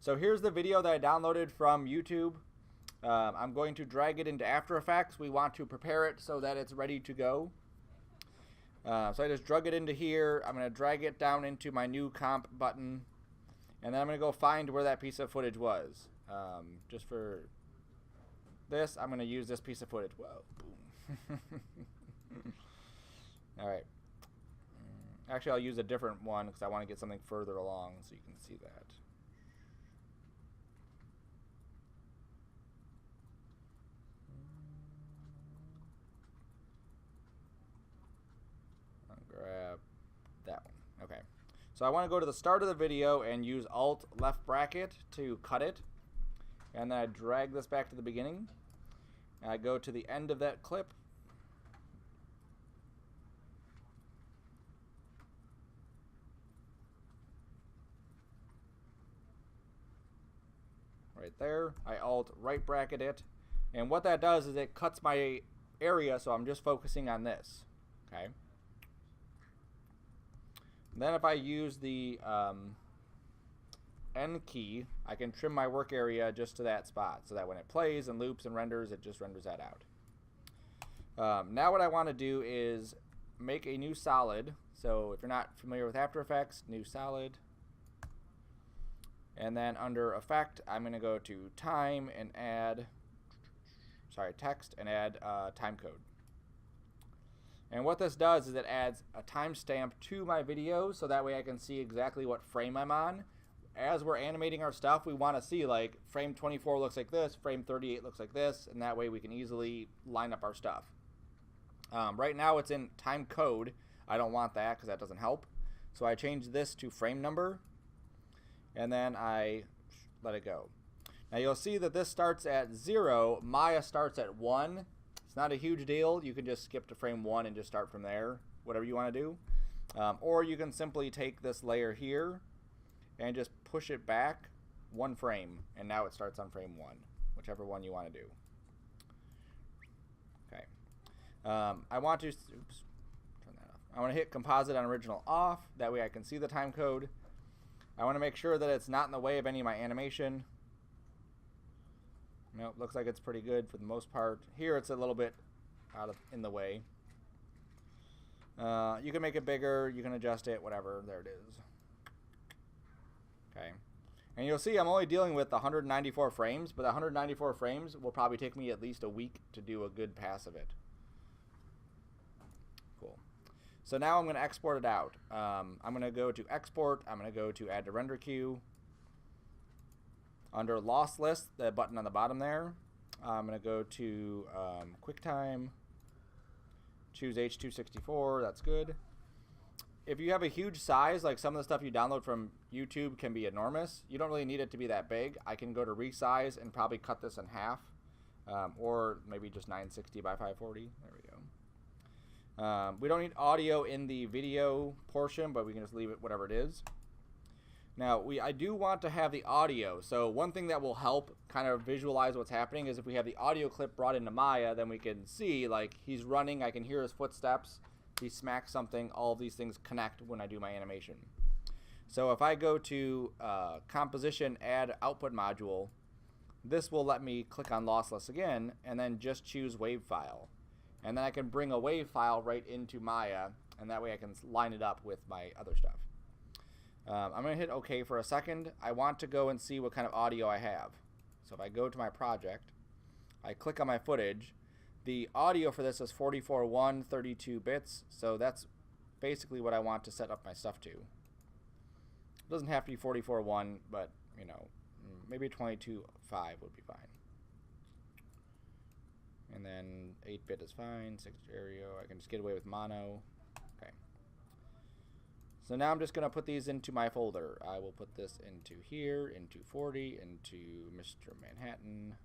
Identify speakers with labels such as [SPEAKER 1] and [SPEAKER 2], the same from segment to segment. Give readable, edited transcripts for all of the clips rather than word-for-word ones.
[SPEAKER 1] So here's the video that I downloaded from YouTube. I'm going to drag it into After Effects. We want to prepare it so that it's ready to go. So I just drug it into here. I'm going to drag it down into my new comp button. And then I'm going to go find where that piece of footage was. Just for this, I'm going to use this piece of footage. Whoa, boom. All right. Actually, I'll use a different one because I want to get something further along so you can see that. I'll grab that one. Okay. So I want to go to the start of the video and use Alt left bracket to cut it. And then I drag this back to the beginning. And I go to the end of that clip. Right there. I Alt right bracket it. And what that does is it cuts my area, so I'm just focusing on this. Okay. Then if I use the N key, I can trim my work area just to that spot so that when it plays and loops and renders, it just renders that out. Now what I want to do is make a new solid. So if you're not familiar with After Effects, new solid. And then under Effect, I'm going to go to Time and add, Text and add time code. And what this does is it adds a timestamp to my video so that way I can see exactly what frame I'm on. As we're animating our stuff, we want to see like frame 24 looks like this, frame 38 looks like this, and that way we can easily line up our stuff. Right now it's in time code. I don't want that because that doesn't help. So I change this to frame number. And then I let it go. Now you'll see that this starts at 0. Maya starts at 1. It's not a huge deal. You can just skip to frame 1 and just start from there, whatever you want to do. Or you can simply take this layer here and just push it back 1 frame. And now it starts on frame 1, whichever one you want to do. Okay. I want to turn that off. I want to hit composite on original off. That way I can see the time code. I want to make sure that it's not in the way of any of my animation. Nope, looks like it's pretty good for the most part. Here it's a little bit in the way. You can make it bigger, you can adjust it, whatever. There it is. Okay. And you'll see I'm only dealing with 194 frames, but 194 frames will probably take me at least a week to do a good pass of it. Cool. So now I'm going to export it out. I'm going to go to Export. I'm going to go to Add to Render Queue. Under Loss List, the button on the bottom there, I'm going to go to QuickTime. Choose H264. That's good. If you have a huge size, like some of the stuff you download from YouTube can be enormous, you don't really need it to be that big. I can go to Resize and probably cut this in half, or maybe just 960 by 540. There we go. We don't need audio in the video portion, but we can just leave it whatever it is. Now, I do want to have the audio. So one thing that will help kind of visualize what's happening is if we have the audio clip brought into Maya, then we can see like he's running, I can hear his footsteps, he smacks something, all of these things connect when I do my animation. So if I go to Composition, Add Output Module, this will let me click on Lossless again and then just choose Wave File. And then I can bring a wave file right into Maya, and that way I can line it up with my other stuff. I'm going to hit OK for a second. I want to go and see what kind of audio I have. So if I go to my project, I click on my footage. The audio for this is 44.1, 32 bits, so that's basically what I want to set up my stuff to. It doesn't have to be 44.1, but you know, maybe 22.5 would be fine. And then 8-bit is fine, 6 stereo, I can just get away with mono. Okay. So now I'm just going to put these into my folder. I will put this into here, into 40, into Mr. Manhattan.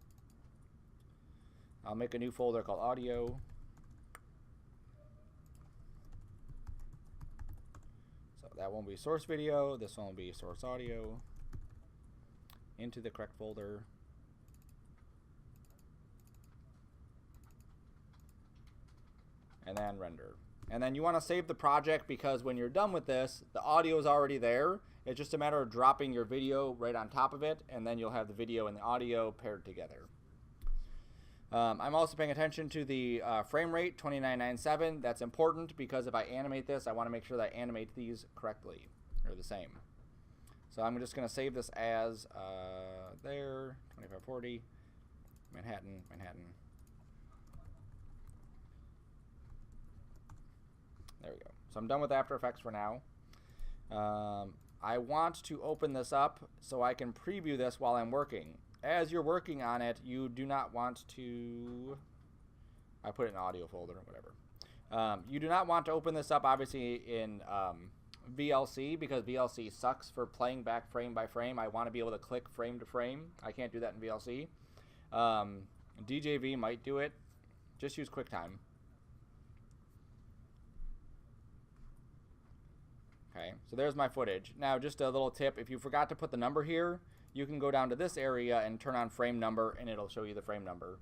[SPEAKER 1] I'll make a new folder called audio. So that won't be source video, this one will be source audio. Into the correct folder. And then render. And then you want to save the project because when you're done with this, the audio is already there. It's just a matter of dropping your video right on top of it, and then you'll have the video and the audio paired together. I'm also paying attention to the frame rate, 2997. That's important because if I animate this, I want to make sure that I animate these correctly, or the same. So I'm just going to save this as there, 2540, Manhattan, Manhattan. There we go. So I'm done with After Effects for now. I want to open this up so I can preview this while I'm working. As you're working on it, you do not want to... I put it in audio folder or whatever. You do not want to open this up, obviously, in VLC because VLC sucks for playing back frame by frame. I want to be able to click frame to frame. I can't do that in VLC. DJV might do it. Just use QuickTime. Okay, so there's my footage. Now, just a little tip. If you forgot to put the number here, you can go down to this area and turn on frame number, and it'll show you the frame number.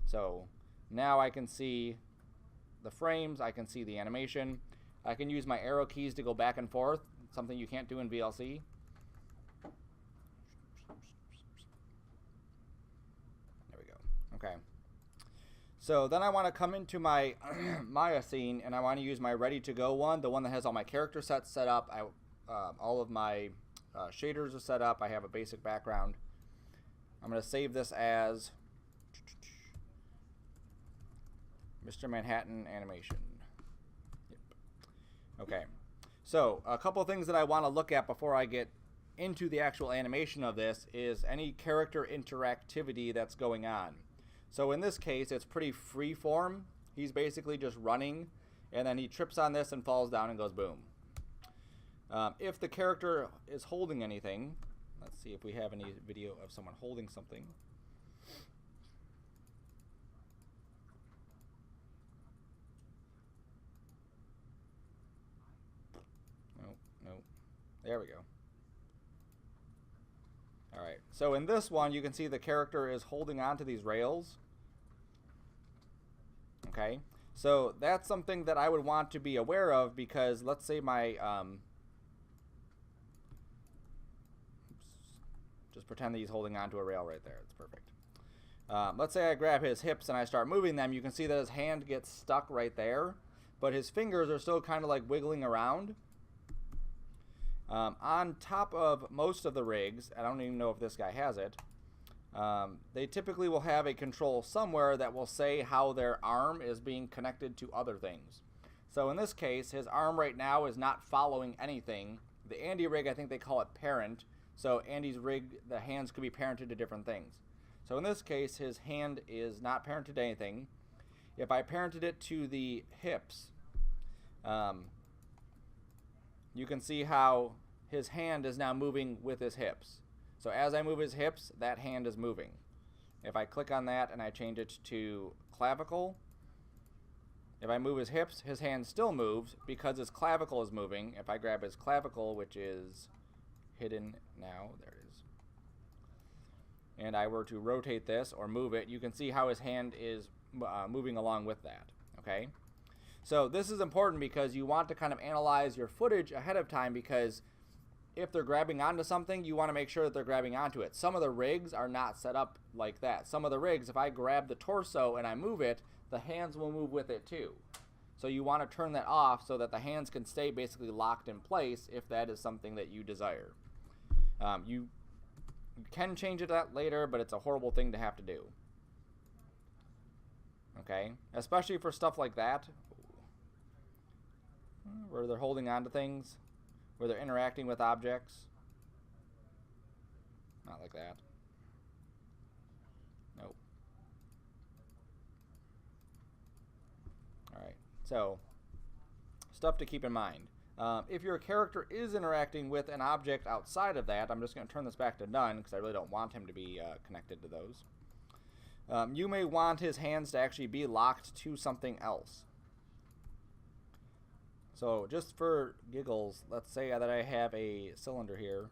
[SPEAKER 1] So now I can see the frames. I can see the animation. I can use my arrow keys to go back and forth, something you can't do in VLC. There we go. Okay. So then I want to come into my Maya scene, and I want to use my ready to go one, the one that has all my character sets set up. All of my shaders are set up. I have a basic background. I'm going to save this as Mr. Manhattan Animation. Yep. Okay. So a couple of things that I want to look at before I get into the actual animation of this is any character interactivity that's going on. So in this case, it's pretty free form. He's basically just running, and then he trips on this and falls down and goes boom. If the character is holding anything, let's see if we have any video of someone holding something. No. There we go. All right, so in this one, you can see the character is holding on to these rails. Okay, so that's something that I would want to be aware of because let's say my, just pretend that he's holding on to a rail right there. It's perfect. Let's say I grab his hips and I start moving them. You can see that his hand gets stuck right there, but his fingers are still kind of like wiggling around. On top of most of the rigs, I don't even know if this guy has it, they typically will have a control somewhere that will say how their arm is being connected to other things. So in this case, his arm right now is not following anything. The Andy rig, I think they call it parent. So Andy's rig, the hands could be parented to different things. So in this case, his hand is not parented to anything. If I parented it to the hips, you can see how his hand is now moving with his hips. So as I move his hips, that hand is moving. If I click on that and I change it to clavicle, if I move his hips, his hand still moves because his clavicle is moving. If I grab his clavicle, which is hidden now, there it is, and I were to rotate this or move it, you can see how his hand is moving along with that. Okay? So this is important because you want to kind of analyze your footage ahead of time because if they're grabbing onto something, you want to make sure that they're grabbing onto it. Some of the rigs are not set up like that. Some of the rigs, if I grab the torso and I move it, the hands will move with it too. So you want to turn that off so that the hands can stay basically locked in place if that is something that you desire. You can change it that later, but it's a horrible thing to have to do. Okay? Especially for stuff like that, where they're holding on to things, where they're interacting with objects. Not like that. Nope. Alright, so stuff to keep in mind. If your character is interacting with an object outside of that, I'm just going to turn this back to none because I really don't want him to be connected to those. You may want his hands to actually be locked to something else. So just for giggles, let's say that I have a cylinder here.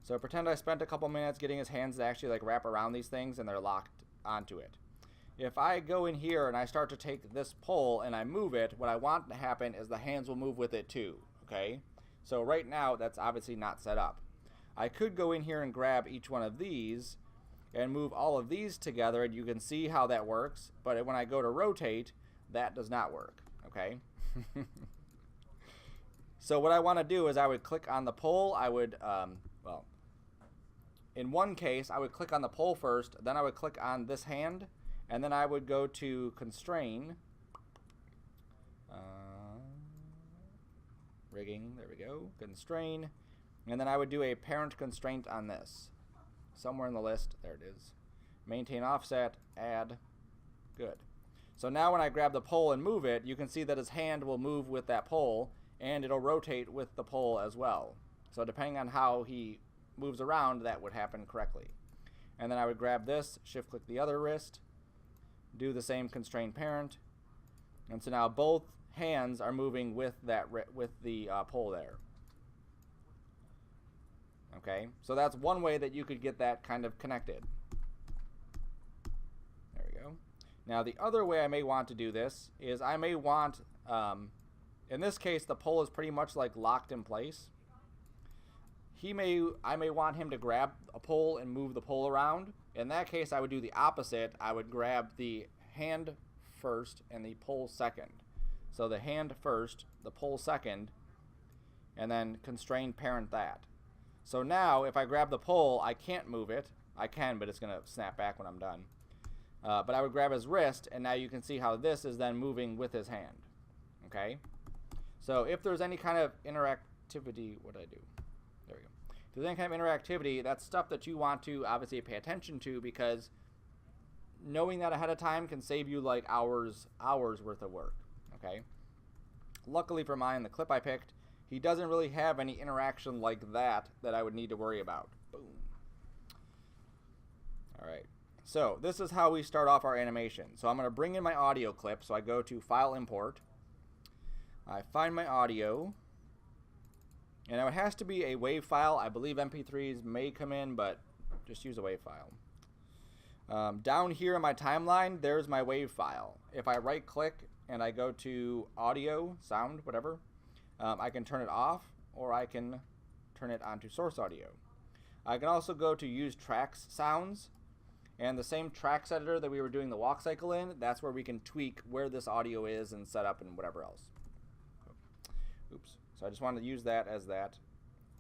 [SPEAKER 1] So pretend I spent a couple minutes getting his hands to actually like wrap around these things and they're locked onto it. If I go in here and I start to take this pole and I move it, what I want to happen is the hands will move with it too, okay? So right now that's obviously not set up. I could go in here and grab each one of these and move all of these together, and you can see how that works, but when I go to rotate, that does not work, okay? So what I want to do is I would click on the pole. I would, well, in one case, I would click on the pole first, then I would click on this hand, and then I would go to constrain, rigging, there we go, constrain, and then I would do a parent constraint on this. Somewhere in the list, there it is. Maintain offset, add, good. So now when I grab the pole and move it, you can see that his hand will move with that pole, and it'll rotate with the pole as well. So depending on how he moves around, that would happen correctly. And then I would grab this, shift click the other wrist, do the same constrain parent, and so now both hands are moving with that with the pole there. Okay, so that's one way that you could get that kind of connected. There we go. Now the other way I may want to do this is I may want, in this case the pole is pretty much like locked in place. I may want him to grab a pole and move the pole around. In that case I would do the opposite. I would grab the hand first and the pole second. So the hand first, the pole second, and then constrain parent that. So now if I grab the pole, I can't move it. I can, but it's going to snap back when I'm done. But I would grab his wrist, and now you can see how this is then moving with his hand. Okay? So if there's any kind of interactivity, what did I do? There we go. If there's any kind of interactivity, that's stuff that you want to obviously pay attention to, because knowing that ahead of time can save you like hours worth of work. Okay? Luckily for mine, the clip I picked, he doesn't really have any interaction like that I would need to worry about. Boom. Alright, so this is how we start off our animation. So I'm going to bring in my audio clip. So I go to File, Import. I find my audio. And now it has to be a WAV file. I believe MP3s may come in, but just use a WAV file. Down here in my timeline, there's my WAV file. If I right click and I go to Audio, Sound, whatever, I can turn it off, or I can turn it onto source audio. I can also go to use tracks sounds, and the same tracks editor that we were doing the walk cycle in, that's where we can tweak where this audio is and set up and whatever else. Oops. So I just wanted to use that as that.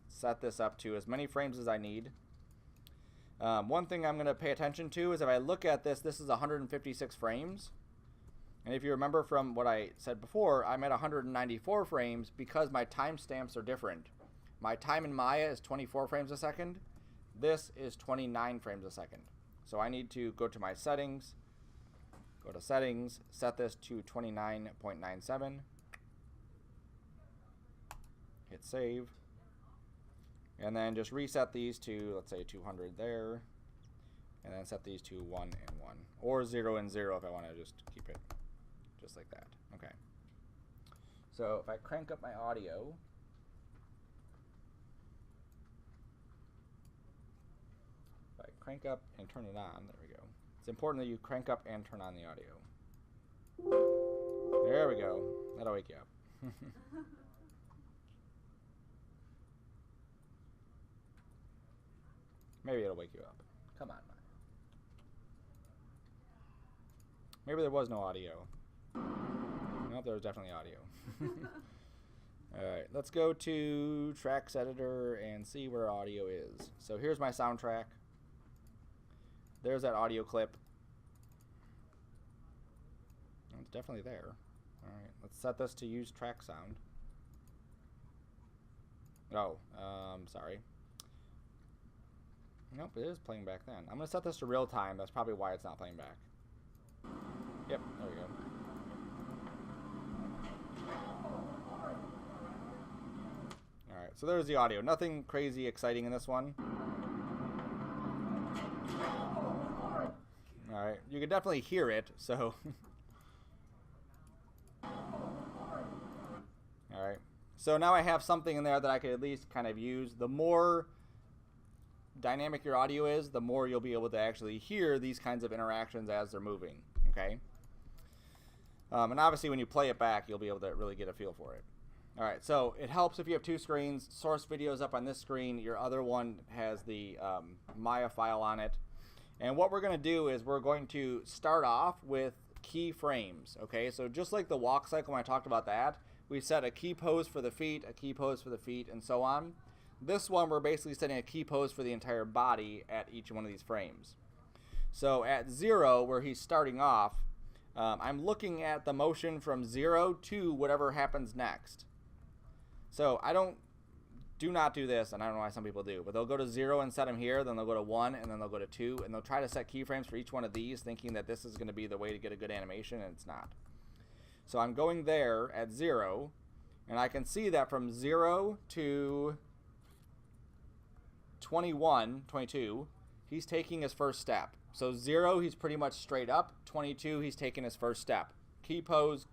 [SPEAKER 1] Set this up to as many frames as I need. One thing I'm going to pay attention to is if I look at this, this is 156 frames. And if you remember from what I said before, I'm at 194 frames because my timestamps are different. My time in Maya is 24 frames a second. This is 29 frames a second. So I need to go to my settings, go to settings, set this to 29.97, hit save, and then just reset these to, let's say, 200 there, and then set these to 1 and 1, or 0 and 0 if I want to just keep it just like that. Okay. So if I crank up my audio, if I crank up and turn it on, there we go. It's important that you crank up and turn on the audio. There we go. That'll wake you up. Maybe it'll wake you up. Come on, man. Maybe there was no audio. Nope, there was definitely audio. Alright, let's go to Tracks Editor and see where audio is. So here's my soundtrack. There's that audio clip. It's definitely there. Alright, let's set this to use track sound. Oh, sorry. Nope, it is playing back then. I'm going to set this to real time. That's probably why it's not playing back. Yep, there we go. Alright, so there's the audio. Nothing crazy exciting in this one. Alright, you can definitely hear it, so... Alright, so now I have something in there that I could at least kind of use. The more dynamic your audio is, the more you'll be able to actually hear these kinds of interactions as they're moving, okay? And obviously when you play it back, you'll be able to really get a feel for it. All right, so it helps if you have two screens. Source video is up on this screen. Your other one has the Maya file on it. And what we're going to do is we're going to start off with keyframes, okay? So just like the walk cycle when I talked about that, we set a key pose for the feet, a key pose for the feet, and so on. This one, we're basically setting a key pose for the entire body at each one of these frames. So at 0, where he's starting off, I'm looking at the motion from 0 to whatever happens next. So do not do this, and I don't know why some people do, but they'll go to 0 and set them here, then they'll go to 1, and then they'll go to 2, and they'll try to set keyframes for each one of these, thinking that this is going to be the way to get a good animation, and it's not. So I'm going there at 0, and I can see that from 0 to 21, 22, he's taking his first step. So 0, he's pretty much straight up. 22, he's taking his first step. Key pose,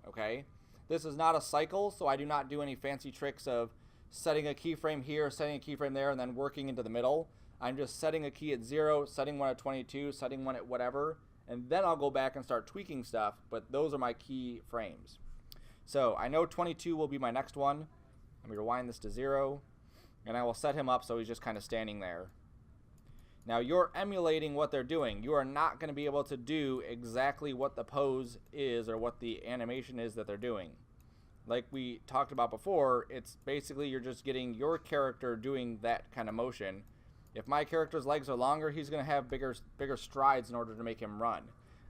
[SPEAKER 1] okay? This is not a cycle, so I do not do any fancy tricks of setting a keyframe here, setting a keyframe there, and then working into the middle. I'm just setting a key at 0, setting one at 22, setting one at whatever, and then I'll go back and start tweaking stuff, but those are my key frames. So I know 22 will be my next one. Let me rewind this to 0, and I will set him up so he's just kind of standing there. Now you're emulating what they're doing. You are not going to be able to do exactly what the pose is or what the animation is that they're doing. Like we talked about before, it's basically you're just getting your character doing that kind of motion. If my character's legs are longer, he's going to have bigger strides in order to make him run.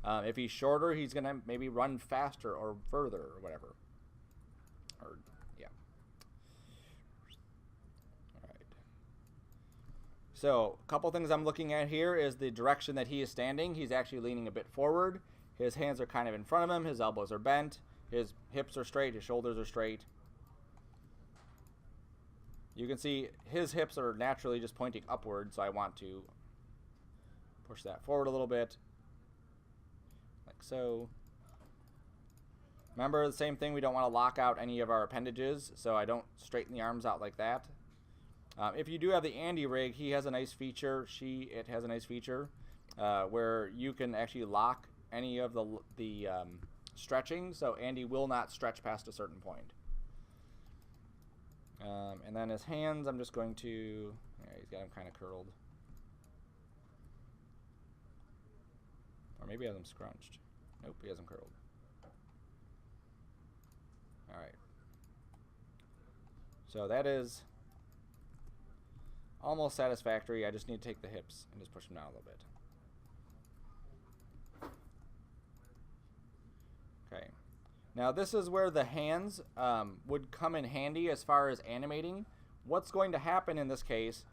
[SPEAKER 1] If he's shorter, he's going to maybe run faster or further or whatever. Or, yeah. All right. So a couple things I'm looking at here is the direction that he is standing. He's actually leaning a bit forward. His hands are kind of in front of him. His elbows are bent. His hips are straight. His shoulders are straight. You can see his hips are naturally just pointing upward, so I want to push that forward a little bit, like so. Remember the same thing, we don't want to lock out any of our appendages, so I don't straighten the arms out like that. If you do have the Andy rig, he has a nice feature, it has a nice feature where you can actually lock any of the stretching, so Andy will not stretch past a certain point. And then his hands, I'm just going to, he's got them kind of curled. Or maybe he has them scrunched. Nope, he has them curled. Alright. So that is almost satisfactory. I just need to take the hips and just push them down a little bit. Okay. Now this is where the hands would come in handy as far as animating. What's going to happen in this case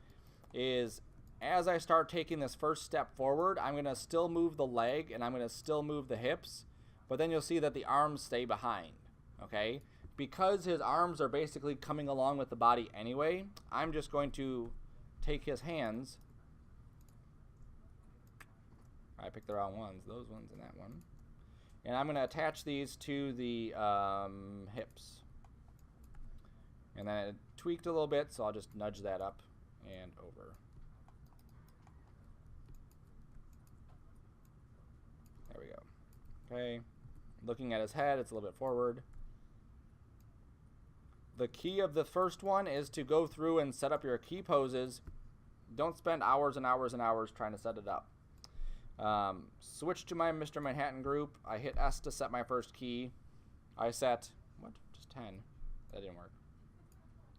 [SPEAKER 1] is as I start taking this first step forward, I'm going to still move the leg and I'm going to still move the hips, but then you'll see that the arms stay behind, okay? Because his arms are basically coming along with the body anyway, I'm just going to take his hands. I picked the wrong ones, those ones and that one. And I'm going to attach these to the hips. And then it tweaked a little bit, so I'll just nudge that up and over. There we go. Okay. Looking at his head, it's a little bit forward. The key of the first one is to go through and set up your key poses. Don't spend hours and hours and hours trying to set it up. Switch to my Mr. Manhattan group. I hit S to set my first key. I set, just 10. That didn't work.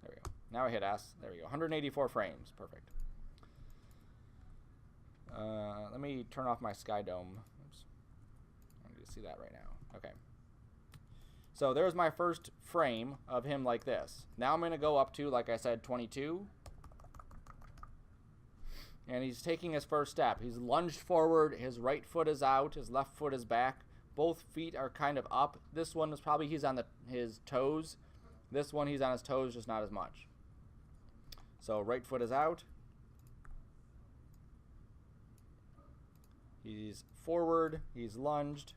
[SPEAKER 1] There we go. Now I hit S. There we go. 184 frames. Perfect. Let me turn off my sky dome. Oops. I need to see that right now. Okay. So there's my first frame of him like this. Now I'm going to go up to, like I said, 22. And he's taking his first step. He's lunged forward. His right foot is out. His left foot is back. Both feet are kind of up. This one is probably he's on his toes. This one he's on his toes, just not as much. So right foot is out. He's forward. He's lunged.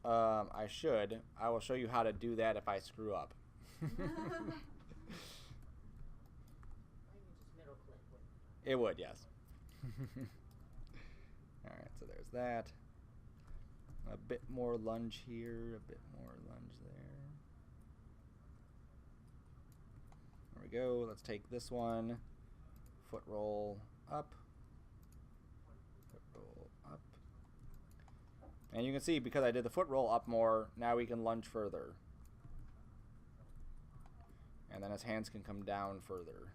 [SPEAKER 1] I should. I will show you how to do that if I screw up. It would, yes. Alright, so there's that. A bit more lunge here, a bit more lunge there. There we go. Let's take this one. Foot roll up. Foot roll up. And you can see, because I did the foot roll up more, now we can lunge further. And then his hands can come down further.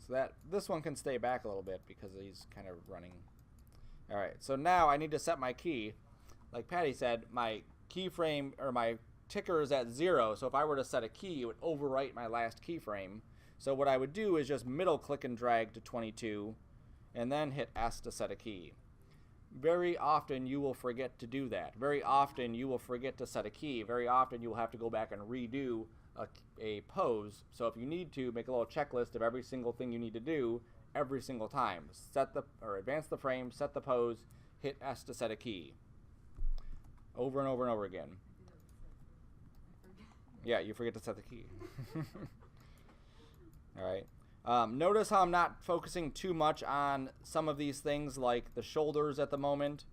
[SPEAKER 1] So that this one can stay back a little bit because he's kind of running. All right, so now I need to set my key. Like Patty said, my keyframe or my ticker is at 0. So if I were to set a key, it would overwrite my last keyframe. So what I would do is just middle click and drag to 22 and then hit S to set a key. Very often you will forget to do that. Very often you will forget to set a key. Very often you will have to go back and redo a pose. So if you need to, make a little checklist of every single thing you need to do every single time. Advance the frame, set the pose, hit S to set a key. Over and over and over again. Yeah, you forget to set the key. Alright. Notice how I'm not focusing too much on some of these things like the shoulders at the moment.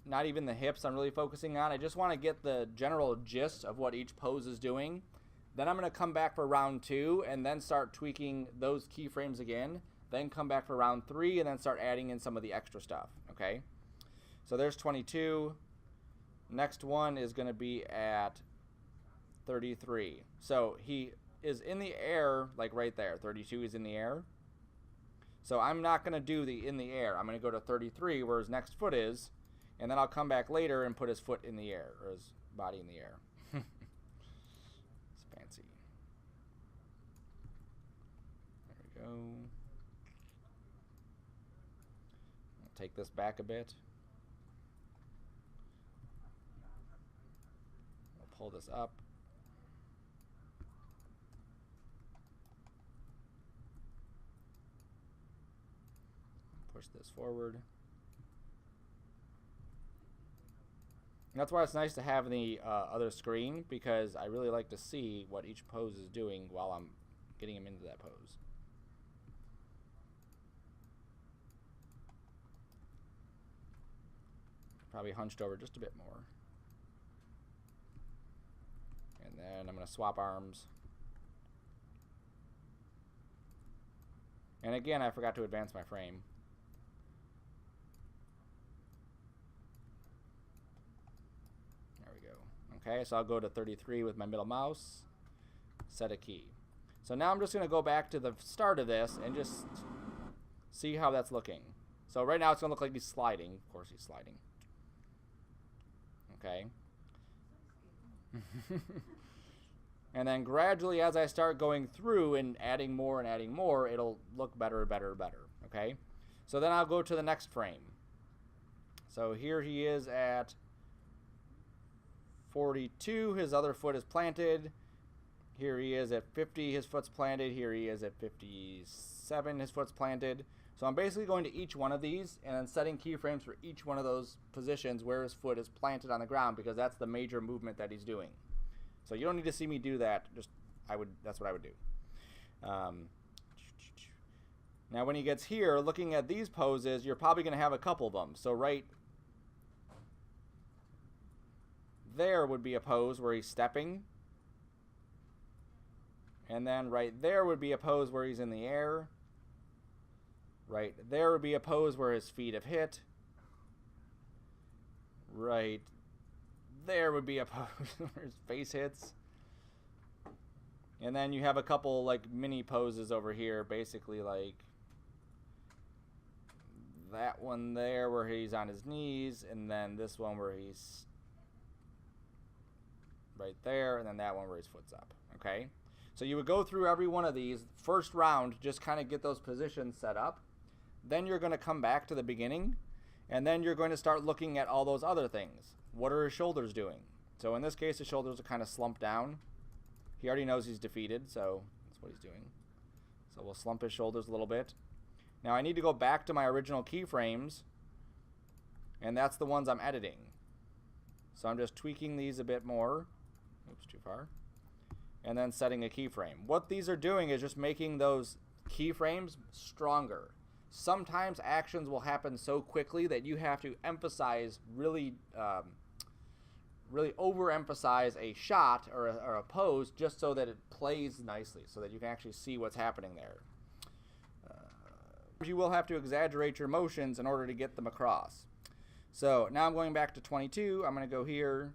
[SPEAKER 1] Not even the hips I'm really focusing on. I just want to get the general gist of what each pose is doing. Then I'm going to come back for round 2 and then start tweaking those keyframes again. Then come back for round 3 and then start adding in some of the extra stuff. Okay? So there's 22. Next one is going to be at 33. So he is in the air, like right there. 32 is in the air. So I'm not going to do the in the air. I'm going to go to 33 where his next foot is. And then I'll come back later and put his foot in the air, or his body in the air. It's fancy. There we go. I'll take this back a bit. I'll pull this up. Push this forward. That's why it's nice to have the other screen, because I really like to see what each pose is doing while I'm getting him into that pose. Probably hunched over just a bit more. And then I'm going to swap arms. And again, I forgot to advance my frame. Okay, so I'll go to 33 with my middle mouse, set a key. So now I'm just going to go back to the start of this and just see how that's looking. So right now it's going to look like he's sliding. Of course he's sliding. Okay. And then gradually as I start going through and adding more, it'll look better and better and better. Okay. So then I'll go to the next frame. So here he is at 42, his other foot is planted. Here he is at 50, his foot's planted. Here he is at 57, his foot's planted. So I'm basically going to each one of these and then setting keyframes for each one of those positions where his foot is planted on the ground, because that's the major movement that he's doing. So you don't need to see me do that. That's what I would do. Now when he gets here, looking at these poses, you're probably going to have a couple of them. So right there would be a pose where he's stepping. And then right there would be a pose where he's in the air. Right there would be a pose where his feet have hit. Right there would be a pose where his face hits. And then you have a couple like mini poses over here, basically like that one there where he's on his knees, and then this one where he's right there, and then that one where his foot's up. Okay, so you would go through every one of these first round, just kind of get those positions set up. Then you're going to come back to the beginning, and then you're going to start looking at all those other things. What are his shoulders doing? So in this case, his shoulders are kind of slumped down. He already knows he's defeated, so that's what he's doing. So we'll slump his shoulders a little bit. Now I need to go back to my original keyframes And that's the ones I'm editing. So I'm just tweaking these a bit more. Oops, too far. And then setting a keyframe. What these are doing is just making those keyframes stronger. Sometimes actions will happen so quickly that you have to emphasize, really overemphasize a shot or a pose just so that it plays nicely, so that you can actually see what's happening there. You will have to exaggerate your motions in order to get them across. So now I'm going back to 22. I'm going to go here.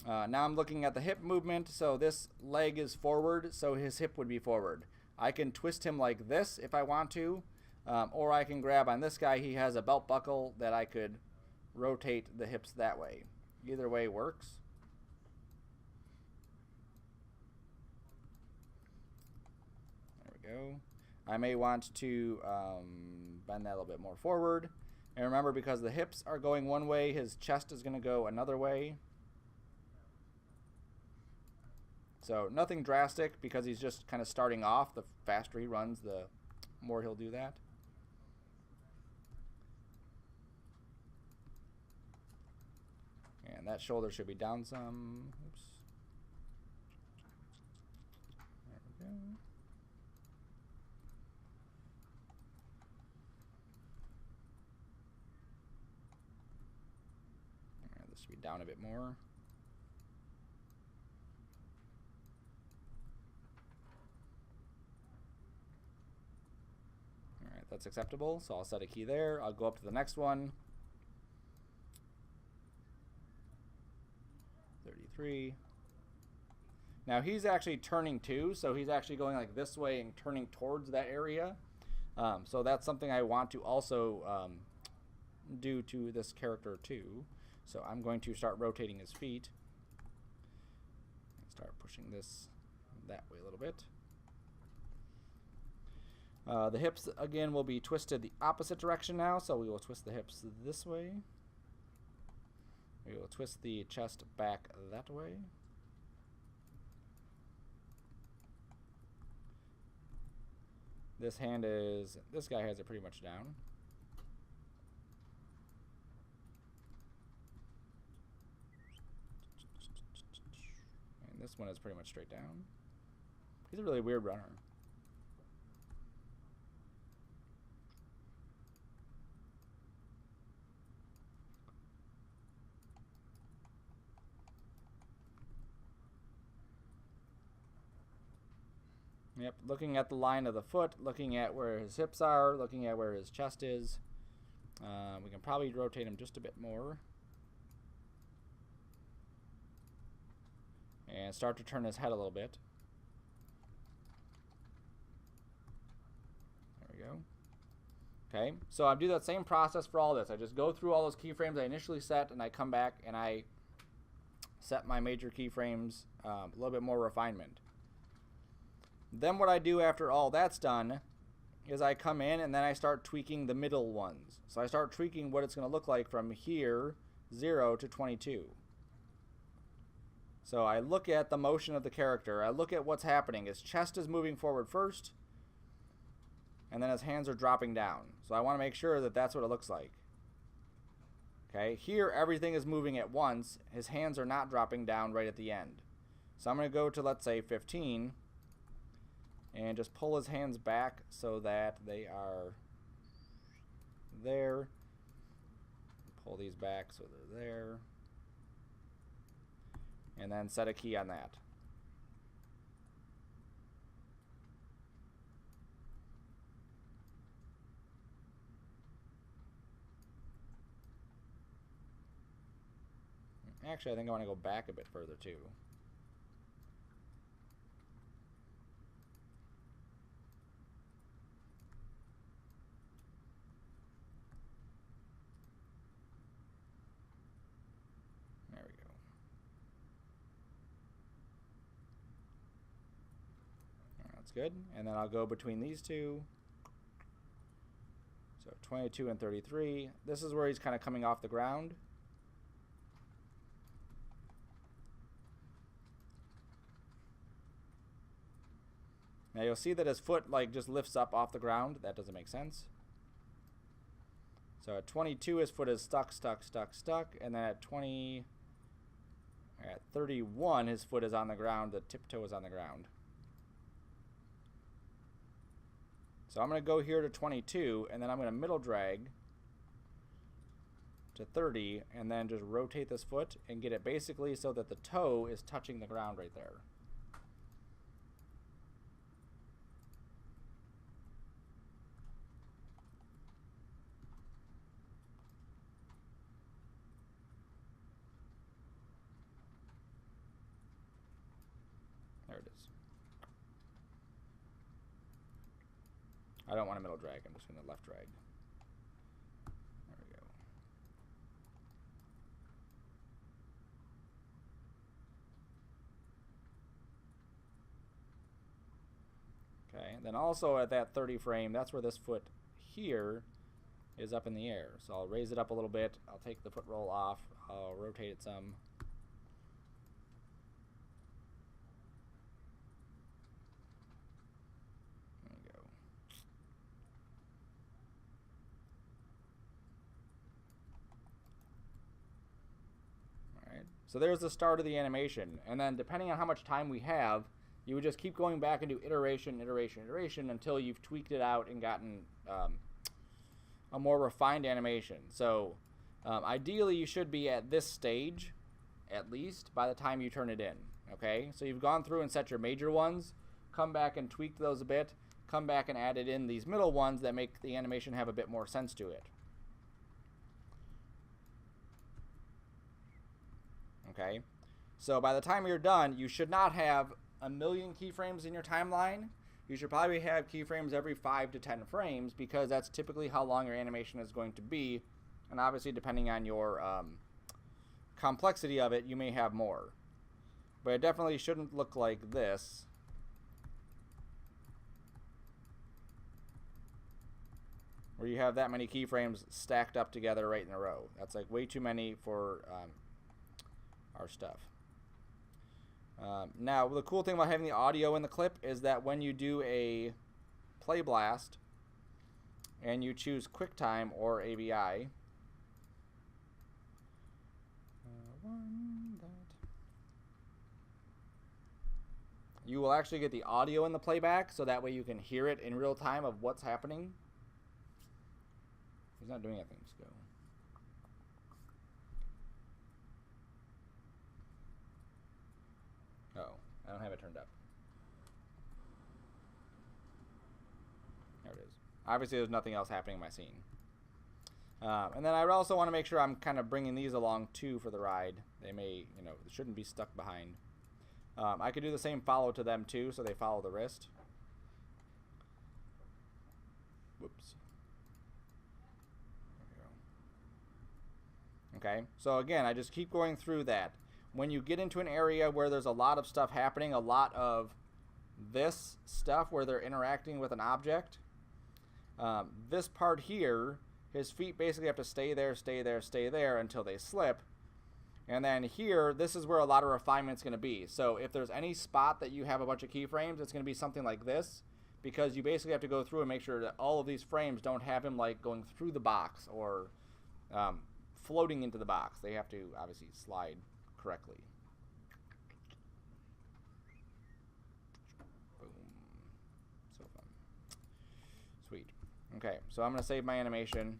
[SPEAKER 1] Now I'm looking at the hip movement. So this leg is forward, so his hip would be forward. I can twist him like this if I want to, or I can grab on this guy. He has a belt buckle that I could rotate the hips that way. Either way works. There we go. I may want to bend that a little bit more forward. And remember, because the hips are going one way, his chest is going to go another way. So nothing drastic, because he's just kind of starting off. The faster he runs, the more he'll do that. And that shoulder should be down some. Oops. There we go. Alright, this should be down a bit more. Alright, that's acceptable. So I'll set a key there. I'll go up to the next one. 33. Now he's actually turning too, so he's actually going like this way and turning towards that area. So that's something I want to also do to this character too. So I'm going to start rotating his feet. Start pushing this that way a little bit. The hips again will be twisted the opposite direction now, so we will twist the hips this way. We will twist the chest back that way. This hand is, this guy has it pretty much down. And this one is pretty much straight down. He's a really weird runner. Yep, looking at the line of the foot, looking at where his hips are, looking at where his chest is. We can probably rotate him just a bit more. And start to turn his head a little bit. There we go. Okay, so I do that same process for all this. I just go through all those keyframes I initially set, and I come back and I set my major keyframes, a little bit more refinement. Then what I do after all that's done is I come in and then I start tweaking the middle ones. So I start tweaking what it's going to look like from here, 0 to 22. So I look at the motion of the character. I look at what's happening. His chest is moving forward first, and then his hands are dropping down. So I want to make sure that that's what it looks like. Okay, here everything is moving at once. His hands are not dropping down right at the end. So I'm going to go to, let's say, 15. And just pull his hands back so that they are there. Pull these back so they're there. And then set a key on that. Actually, I think I want to go back a bit further too. Good. And then I'll go between these two. So 22 and 33. This is where he's kind of coming off the ground. Now you'll see that his foot like just lifts up off the ground. That doesn't make sense. So at 22, his foot is stuck, and then at 31, his foot is on the ground, the tip toe is on the ground. So I'm going to go here to 22, and then I'm going to middle drag to 30, and then just rotate this foot and get it basically so that the toe is touching the ground right there. There it is. I don't want a middle drag, I'm just going to left drag. There we go. Okay, then also at that 30 frame, that's where this foot here is up in the air. So I'll raise it up a little bit, I'll take the foot roll off, I'll rotate it some. So there's the start of the animation, and then depending on how much time we have, you would just keep going back and do iteration until you've tweaked it out and gotten a more refined animation. So ideally you should be at this stage at least by the time you turn it in. Okay, so you've gone through and set your major ones, come back and tweak those a bit, come back and added in these middle ones that make the animation have a bit more sense to it. Okay, so by the time you're done, you should not have a million keyframes in your timeline. You should probably have keyframes every 5 to 10 frames because that's typically how long your animation is going to be. And obviously, depending on your complexity of it, you may have more. But it definitely shouldn't look like this. Where you have that many keyframes stacked up together right in a row. That's like way too many for our stuff. Now, the cool thing about having the audio in the clip is that when you do a play blast and you choose QuickTime or ABI, you will actually get the audio in the playback, so that way you can hear it in real time of what's happening. He's not doing anything. Just go. Oh, I don't have it turned up. There it is. Obviously, there's nothing else happening in my scene. And then I also want to make sure I'm kind of bringing these along too for the ride. They may, they shouldn't be stuck behind. I could do the same follow to them too, so they follow the wrist. Whoops. There we go. Okay, so again, I just keep going through that. When you get into an area where there's a lot of stuff happening, a lot of this stuff where they're interacting with an object, this part here, his feet basically have to stay there until they slip. And then here, this is where a lot of refinement's going to be. So if there's any spot that you have a bunch of keyframes, it's going to be something like this, because you basically have to go through and make sure that all of these frames don't have him like going through the box or floating into the box. They have to obviously slide correctly. Boom. So fun. Sweet. Okay, so I'm going to save my animation.